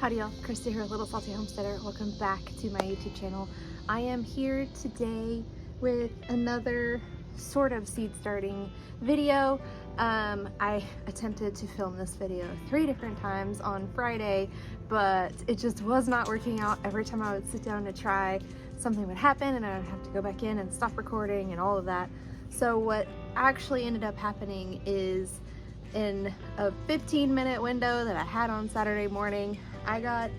Howdy y'all, Christi here, Little Salty Homesteader. Welcome back to my YouTube channel. I am here today with another sort of seed starting video. I attempted to film this video 3 different times on Friday, but it just was not working out. Every time I would sit down to try, something would happen and I would have to go back in and stop recording and all of that. So what actually ended up happening is, in a 15-minute window that I had on Saturday morning, I got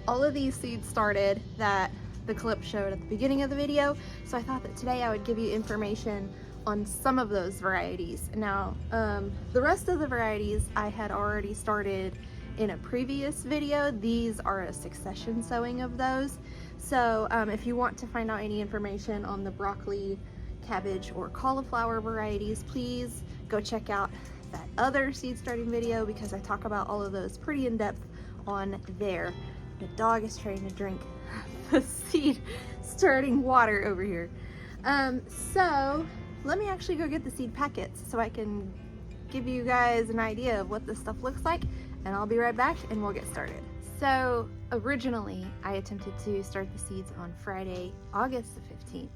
all of these seeds started that the clip showed at the beginning of the video. So I thought that today I would give you information on some of those varieties. Now, the rest of the varieties I had already started in a previous video. These are a succession sowing of those. So if you want to find out any information on the broccoli, cabbage, or cauliflower varieties, please go check out that other seed starting video, because I talk about all of those pretty in depth on there. The dog is trying to drink the seed starting water over here. So let me actually go get the seed packets so I can give you guys an idea of what this stuff looks like, and I'll be right back and we'll get started. So originally I attempted to start the seeds on Friday, August the 15th.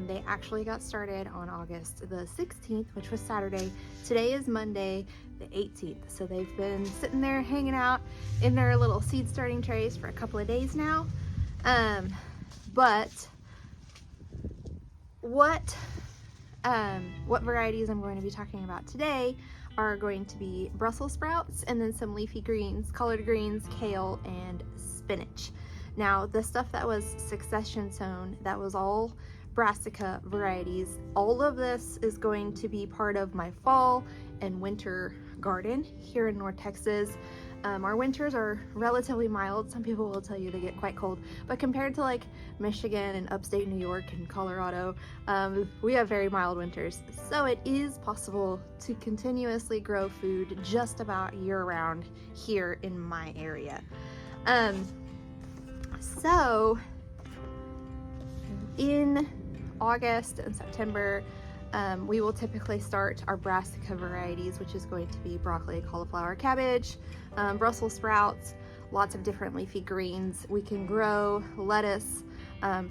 They actually got started on August the 16th, which was Saturday. Today is Monday the 18th. So they've been sitting there hanging out in their little seed starting trays for a couple of days now. But what varieties I'm going to be talking about today are going to be Brussels sprouts, and then some leafy greens, collard greens, kale, and spinach. Now, the stuff that was succession sown, that was all brassica varieties. All of this is going to be part of my fall and winter garden here in North Texas. Our winters are relatively mild. Some people will tell you they get quite cold, but compared to like Michigan and upstate New York and Colorado, we have very mild winters. So it is possible to continuously grow food just about year round here in my area. So in August and September, we will typically start our brassica varieties, which is going to be broccoli, cauliflower, cabbage, Brussels sprouts, lots of different leafy greens. We can grow lettuce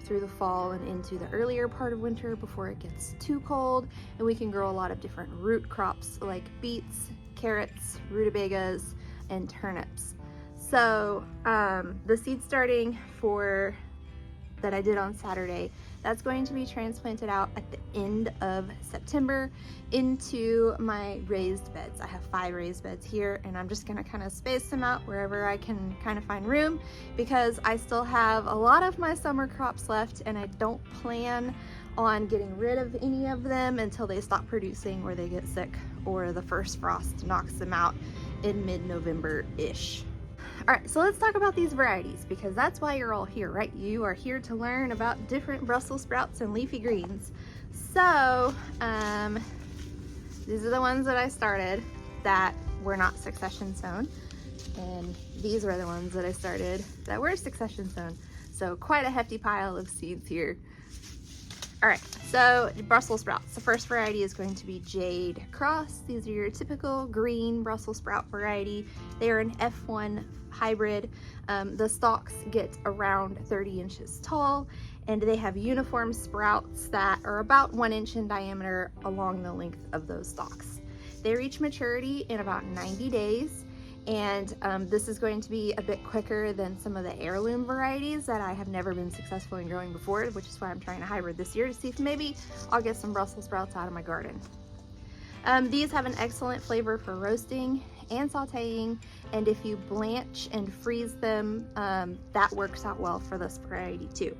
through the fall and into the earlier part of winter before it gets too cold, and we can grow a lot of different root crops like beets, carrots, rutabagas, and turnips. So the seed starting for that I did on Saturday, that's going to be transplanted out at the end of September into my raised beds. I have 5 raised beds here, and I'm just gonna kind of space them out wherever I can kind of find room, because I still have a lot of my summer crops left, and I don't plan on getting rid of any of them until they stop producing or they get sick or the first frost knocks them out in mid-November-ish. All right, so let's talk about these varieties, because that's why you're all here, right? You are here to learn about different Brussels sprouts and leafy greens. So these are the ones that I started that were not succession sown, and these were the ones that I started that were succession sown. So quite a hefty pile of seeds here. All right, so Brussels sprouts. The first variety is going to be Jade Cross. These are your typical green Brussels sprout variety. They are an F1 hybrid. The stalks get around 30 inches tall, and they have uniform sprouts that are about 1 inch in diameter along the length of those stalks. They reach maturity in about 90 days. And this is going to be a bit quicker than some of the heirloom varieties that I have never been successful in growing before, which is why I'm trying to hybrid this year to see if maybe I'll get some Brussels sprouts out of my garden. These have an excellent flavor for roasting and sauteing, and if you blanch and freeze them, that works out well for this variety too.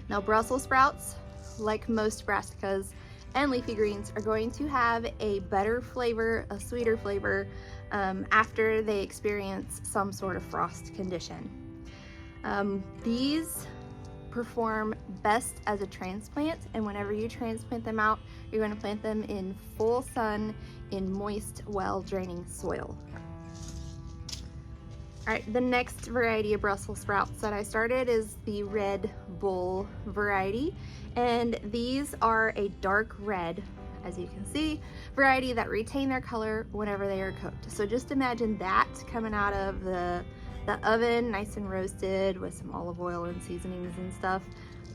Now, Brussels sprouts, like most brassicas and leafy greens, are going to have a better flavor, a sweeter flavor, after they experience some sort of frost condition. These perform best as a transplant, and whenever you transplant them out, you're going to plant them in full sun in moist, well-draining soil. All right, the next variety of Brussels sprouts that I started is the Red Bull variety, and these are a dark red, as you can see, variety that retain their color whenever they are cooked. So just imagine that coming out of the the oven nice and roasted with some olive oil and seasonings and stuff.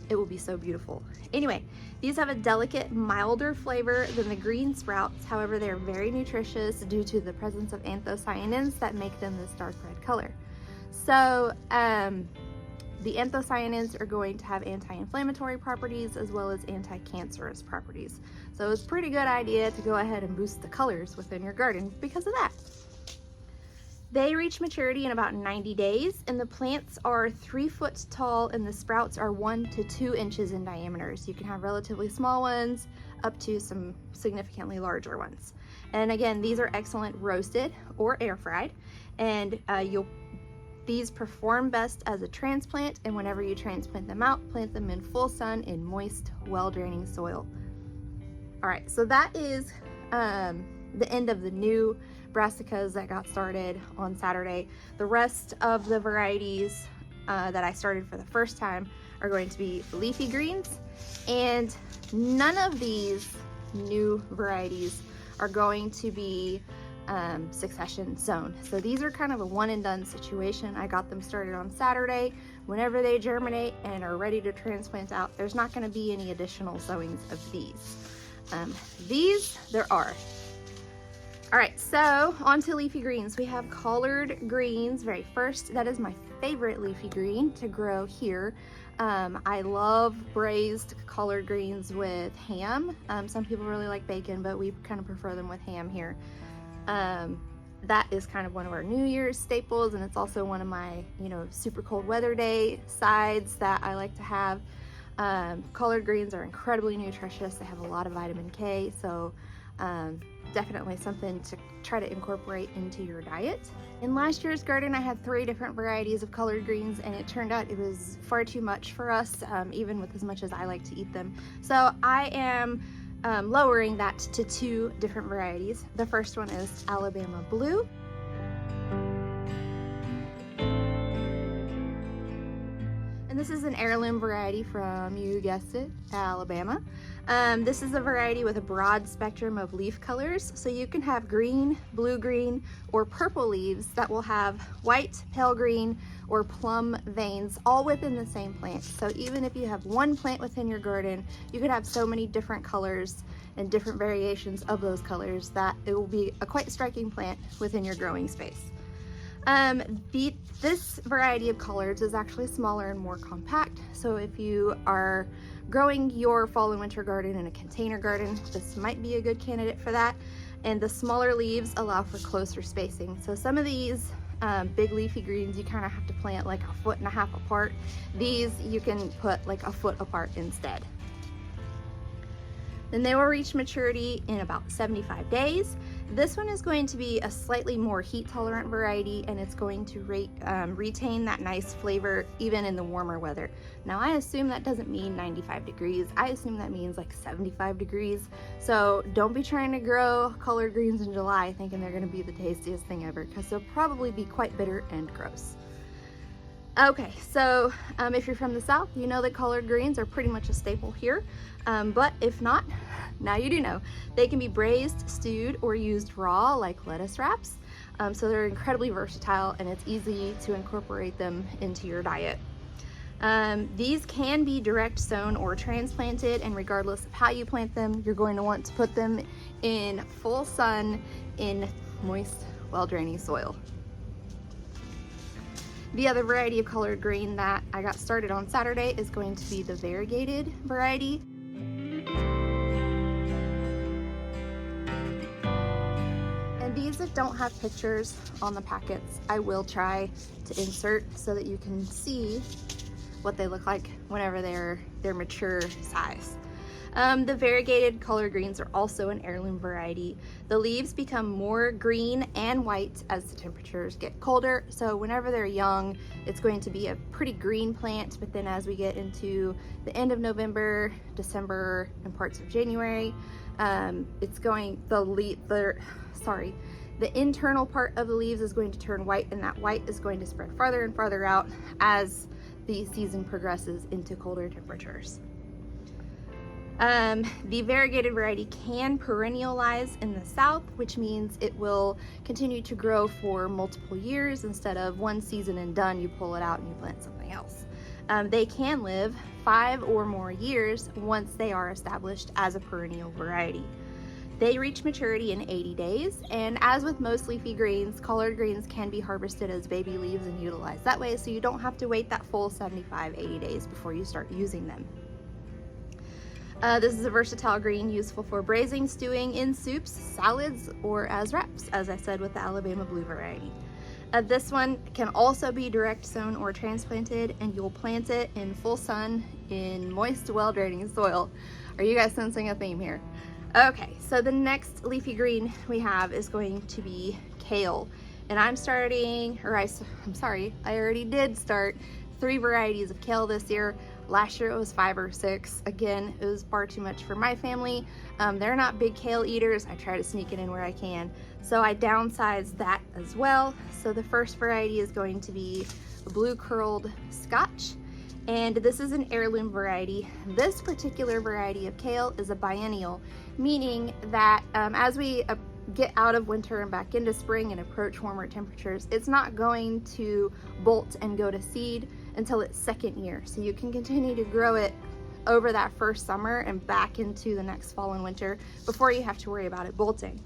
It will be so beautiful. Anyway, these have a delicate, milder flavor than the green sprouts. However, they're very nutritious due to the presence of anthocyanins that make them this dark red color. So the anthocyanins are going to have anti-inflammatory properties as well as anti-cancerous properties. So it's a pretty good idea to go ahead and boost the colors within your garden because of that. They reach maturity in about 90 days, and the plants are 3 foot tall and the sprouts are 1 to 2 inches in diameter. So you can have relatively small ones up to some significantly larger ones. And again, these are excellent roasted or air fried, and these perform best as a transplant, and whenever you transplant them out, plant them in full sun in moist, well-draining soil. All right, so that is the end of the new brassicas that got started on Saturday. The rest of the varieties that I started for the first time are going to be leafy greens, and none of these new varieties are going to be succession sown. So these are kind of a one and done situation. I got them started on Saturday. Whenever they germinate and are ready to transplant out, there's not going to be any additional sowings of these. There are. All right, so on to leafy greens. We have collard greens very first. That is my favorite leafy green to grow here. I love braised collard greens with ham. Some people really like bacon, but we kind of prefer them with ham here. That is kind of one of our New Year's staples, and it's also one of my, super cold weather day sides that I like to have. Collard greens are incredibly nutritious. They have a lot of vitamin K, so definitely something to try to incorporate into your diet. In last year's garden, I had 3 different varieties of collard greens, and it turned out it was far too much for us, even with as much as I like to eat them. So I am lowering that to 2 different varieties. The first one is Alabama Blue. And this is an heirloom variety from, you guessed it, Alabama. This is a variety with a broad spectrum of leaf colors. So you can have green, blue-green, or purple leaves that will have white, pale green, or plum veins all within the same plant. So even if you have one plant within your garden, you could have so many different colors and different variations of those colors that it will be a quite striking plant within your growing space. This variety of collards is actually smaller and more compact. So if you are growing your fall and winter garden in a container garden, this might be a good candidate for that. And the smaller leaves allow for closer spacing. So some of these big leafy greens, you kind of have to plant like 1.5 feet apart. These you can put like 1 foot apart instead. Then they will reach maturity in about 75 days. This one is going to be a slightly more heat tolerant variety, and it's going to retain that nice flavor even in the warmer weather. Now I assume that doesn't mean 95 degrees. I assume that means like 75 degrees. So don't be trying to grow collard greens in July thinking they're gonna be the tastiest thing ever, because they'll probably be quite bitter and gross. Okay, so if you're from the South, you know that collard greens are pretty much a staple here. But if not, now you do know. They can be braised, stewed, or used raw like lettuce wraps. So they're incredibly versatile, and it's easy to incorporate them into your diet. These can be direct sown or transplanted, and regardless of how you plant them, you're going to want to put them in full sun in moist, well-draining soil. The other variety of collard green that I got started on Saturday is going to be the variegated variety. And these that don't have pictures on the packets, I will try to insert so that you can see what they look like whenever they're mature size. The variegated collard greens are also an heirloom variety. The leaves become more green and white as the temperatures get colder. So whenever they're young, it's going to be a pretty green plant, but then as we get into the end of November, December, and parts of January, the internal part of the leaves is going to turn white, and that white is going to spread farther and farther out as the season progresses into colder temperatures. The variegated variety can perennialize in the south, which means it will continue to grow for multiple years. Instead of one season and done, you pull it out and you plant something else. They can live 5 or more years once they are established as a perennial variety. They reach maturity in 80 days, and as with most leafy greens, collard greens can be harvested as baby leaves and utilized that way, so you don't have to wait that full 75-80 days before you start using them. This is a versatile green useful for braising, stewing, in soups, salads, or as wraps, as I said with the Alabama Blue variety. This one can also be direct sown or transplanted, and you'll plant it in full sun in moist, well-draining soil. Are you guys sensing a theme here? Okay, so the next leafy green we have is going to be kale. And I'm sorry, I already did start 3 varieties of kale this year. Last year it was 5 or 6. Again, it was far too much for my family. They're not big kale eaters. I try to sneak it in where I can. So I downsized that as well. So the first variety is going to be a blue curled Scotch. And this is an heirloom variety. This particular variety of kale is a biennial, meaning that as we get out of winter and back into spring and approach warmer temperatures, it's not going to bolt and go to seed until its second year. So you can continue to grow it over that first summer and back into the next fall and winter before you have to worry about it bolting.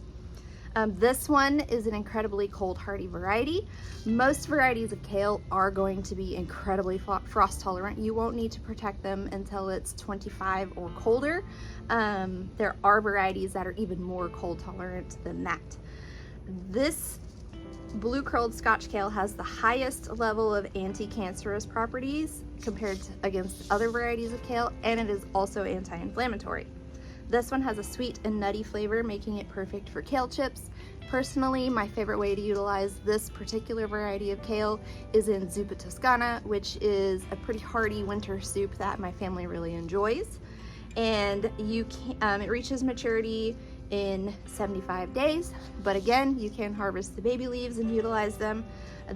This one is an incredibly cold hardy variety. Most varieties of kale are going to be incredibly frost tolerant. You won't need to protect them until it's 25 or colder. There are varieties that are even more cold tolerant than that. This blue curled Scotch kale has the highest level of anti-cancerous properties compared to against other varieties of kale, and it is also anti-inflammatory. This one has a sweet and nutty flavor, making it perfect for kale chips. Personally, my favorite way to utilize this particular variety of kale is in zuppa toscana, which is a pretty hearty winter soup that my family really enjoys. And it reaches maturity in 75 days, but again, you can harvest the baby leaves and utilize them.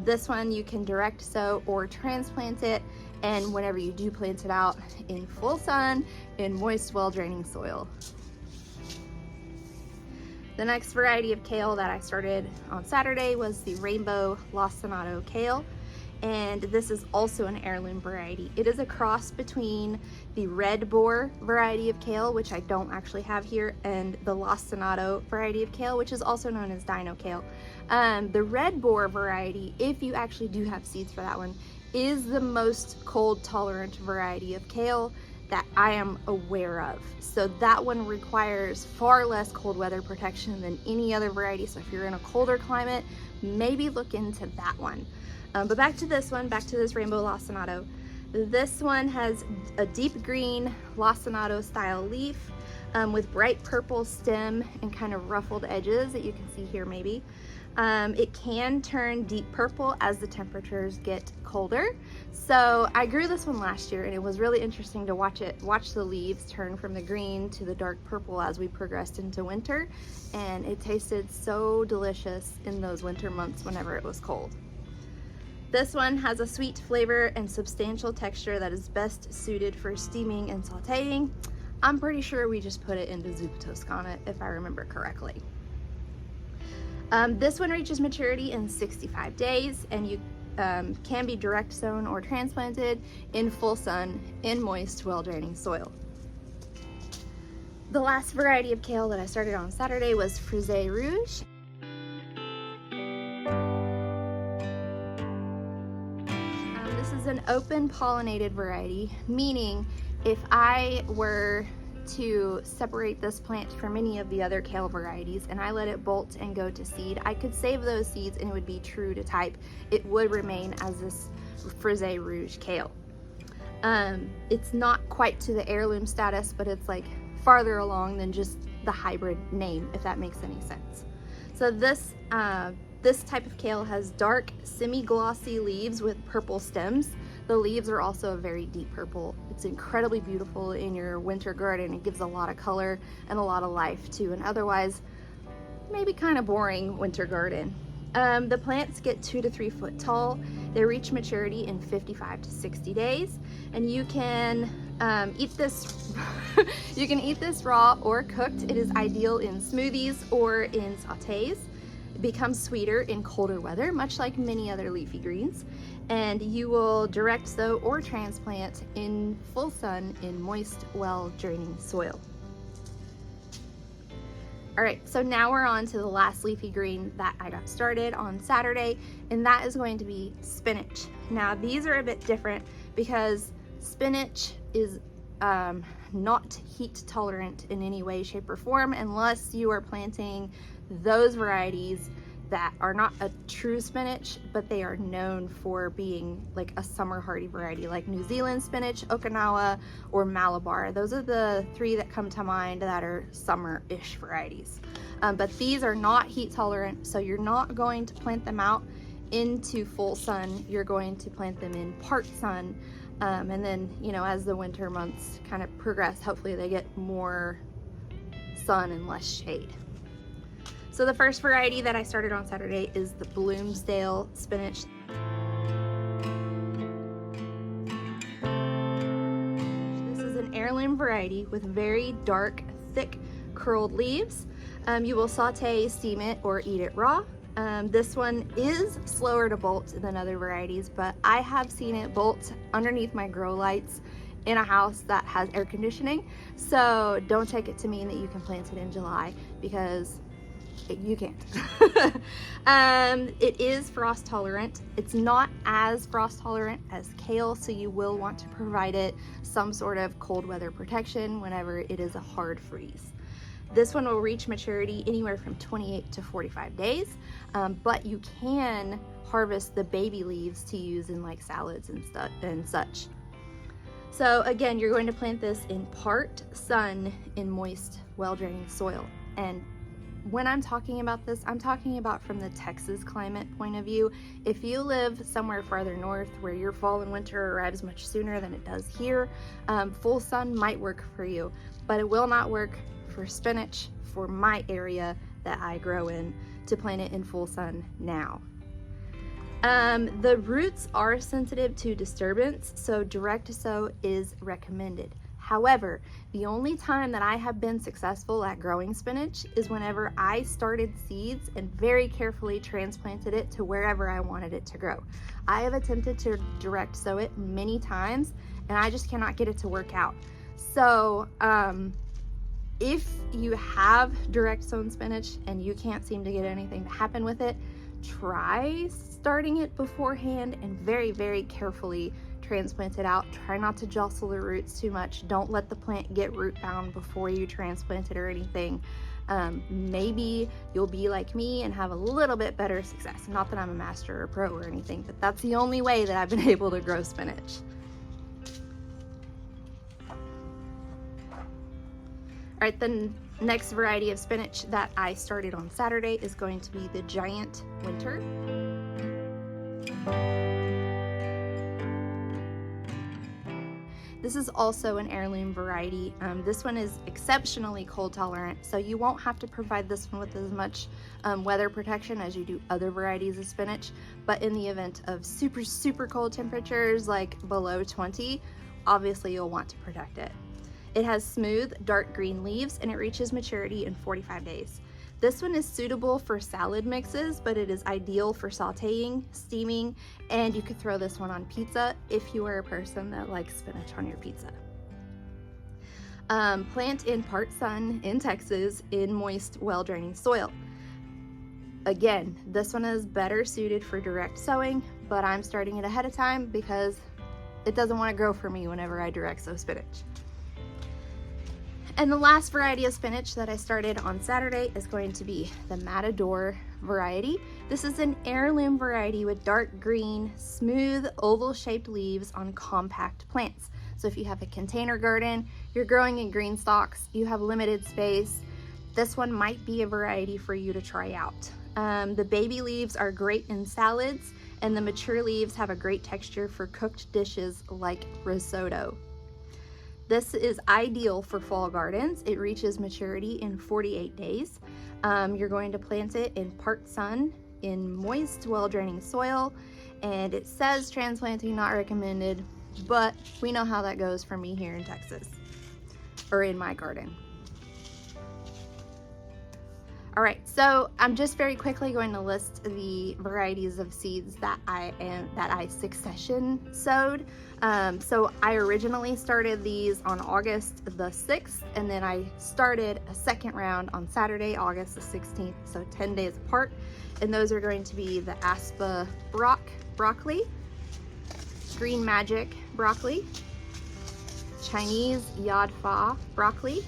This one you can direct sow or transplant it, and whenever you do plant it out, in full sun in moist, well-draining soil. The next variety of kale that I started on Saturday was the rainbow lacinato kale, and this is also an heirloom variety. It is a cross between the red boar variety of kale, which I don't actually have here, and the lacinato variety of kale, which is also known as dino kale. The red boar variety, if you actually do have seeds for that one, is the most cold tolerant variety of kale that I am aware of. So that one requires far less cold weather protection than any other variety. So if you're in a colder climate, maybe look into that one. But back to this one, back to this rainbow lacinato. This one has a deep green lacinato style leaf with bright purple stem and kind of ruffled edges that you can see here maybe. It can turn deep purple as the temperatures get colder. So I grew this one last year, and it was really interesting to watch the leaves turn from the green to the dark purple as we progressed into winter. And it tasted so delicious in those winter months whenever it was cold. This one has a sweet flavor and substantial texture that is best suited for steaming and sauteing. I'm pretty sure we just put it into zuppa toscana if I remember correctly. This one reaches maturity in 65 days, and you can be direct sown or transplanted in full sun in moist, well-draining soil. The last variety of kale that I started on Saturday was Frisée Rouge. This is an open pollinated variety, meaning if I were to separate this plant from any of the other kale varieties and I let it bolt and go to seed, I could save those seeds and it would be true to type. It would remain as this Frisée Rouge kale. It's not quite to the heirloom status, but it's like farther along than just the hybrid name, if that makes any sense. So this type of kale has dark semi-glossy leaves with purple stems. The leaves are also a very deep purple. It's incredibly beautiful in your winter garden. It gives a lot of color and a lot of life to an otherwise maybe kind of boring winter garden. The plants get 2 to 3 foot tall. They reach maturity in 55 to 60 days, and you can Eat this, you can eat this raw or cooked. It is ideal in smoothies or in sautés. It becomes sweeter in colder weather, much like many other leafy greens. And you will direct sow or transplant in full sun in moist, well-draining soil. All right, so now we're on to the last leafy green that I got started on Saturday, and that is going to be spinach. Now, these are a bit different because spinach is not heat tolerant in any way, shape, or form unless you are planting those varieties that are not a true spinach, but they are known for being like a summer hardy variety, like New Zealand spinach, Okinawa, or Malabar. Those are the three that come to mind that are summer-ish varieties. But these are not heat tolerant, so you're not going to plant them out into full sun. You're going to plant them in part sun. And then, you know, as the winter months kind of progress, hopefully they get more sun and less shade. So the first variety that I started on Saturday is the Bloomsdale spinach. This is an heirloom variety with very dark, thick, curled leaves. You will saute, steam it, or eat it raw. This one is slower to bolt than other varieties, but I have seen it bolt underneath my grow lights in a house that has air conditioning. So don't take it to mean that you can plant it in July, because you can't. It is frost tolerant. It's not as frost tolerant as kale, so you will want to provide it some sort of cold weather protection whenever it is a hard freeze. This one will reach maturity anywhere from 28 to 45 days, but you can harvest the baby leaves to use in like salads and such. So again, you're going to plant this in part sun in moist, well-draining soil. And when I'm talking about this, I'm talking about from the Texas climate point of view. If you live somewhere farther north where your fall and winter arrives much sooner than it does here, full sun might work for you, but it will not work for spinach for my area that I grow in to plant it in full sun now. The roots are sensitive to disturbance, so direct sow is recommended. However, the only time that I have been successful at growing spinach is whenever I started seeds and very carefully transplanted it to wherever I wanted it to grow. I have attempted to direct sow it many times and I just cannot get it to work out. So if you have direct sown spinach and you can't seem to get anything to happen with it, try starting it beforehand and very, very carefully transplant it out. Try not to jostle the roots too much. Don't let the plant get root bound before you transplant it or anything. Maybe you'll be like me and have a little bit better success. Not that I'm a master or pro or anything, but that's the only way that I've been able to grow spinach. All right, the next variety of spinach that I started on Saturday is going to be the Giant Winter. This is also an heirloom variety. This one is exceptionally cold tolerant, so you won't have to provide this one with as much weather protection as you do other varieties of spinach, but in the event of super, super cold temperatures, like below 20, obviously you'll want to protect it. It has smooth, dark green leaves, and it reaches maturity in 45 days. This one is suitable for salad mixes, but it is ideal for sauteing, steaming, and you could throw this one on pizza if you are a person that likes spinach on your pizza. Plant in part sun in Texas in moist, well-draining soil. Again, this one is better suited for direct sowing, but I'm starting it ahead of time because it doesn't want to grow for me whenever I direct sow spinach. And the last variety of spinach that I started on Saturday is going to be the Matador variety. This is an heirloom variety with dark green, smooth, oval-shaped leaves on compact plants. So if you have a container garden, you're growing in green stalks, you have limited space, this one might be a variety for you to try out. The baby leaves are great in salads, and the mature leaves have a great texture for cooked dishes like risotto. This is ideal for fall gardens. It reaches maturity in 48 days. You're going to plant it in part sun in moist, well-draining soil, and it says transplanting not recommended. but we know how that goes for me here in Texas, or in my garden. All right, so I'm just very quickly going to list the varieties of seeds that I succession sowed. So I originally started these on August the 6th, and then I started a second round on Saturday, August the 16th, so 10 days apart. And those are going to be the Aspa broccoli, Green Magic broccoli, Chinese Yad Fa broccoli,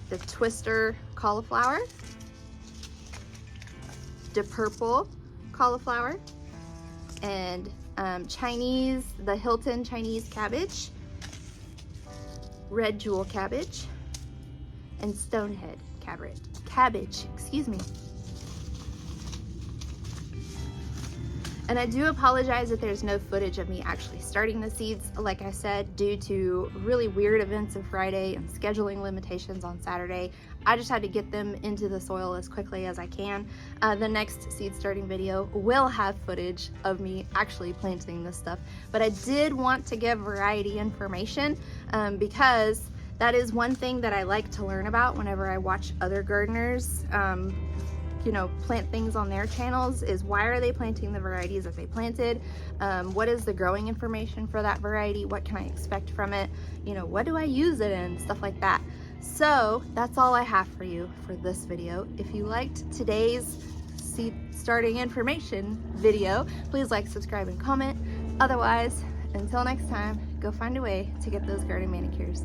the Twister cauliflower, the purple cauliflower, and the Hilton Chinese cabbage, red jewel cabbage, and stonehead cabbage, excuse me. And I do apologize if there's no footage of me actually starting the seeds. Like I said, due to really weird events of Friday and scheduling limitations on Saturday, I just had to get them into the soil as quickly as I can. The next seed starting video will have footage of me actually planting this stuff. But I did want to give variety information because that is one thing that I like to learn about whenever I watch other gardeners you know, plant things on their channels, is why are they planting the varieties that they planted? What is the growing information for that variety? What can I expect from it? You know, what do I use it in? Stuff like that. So that's all I have for you for this video. If you liked today's seed starting information video, please like, subscribe, and comment. Otherwise, until next time, go find a way to get those garden manicures.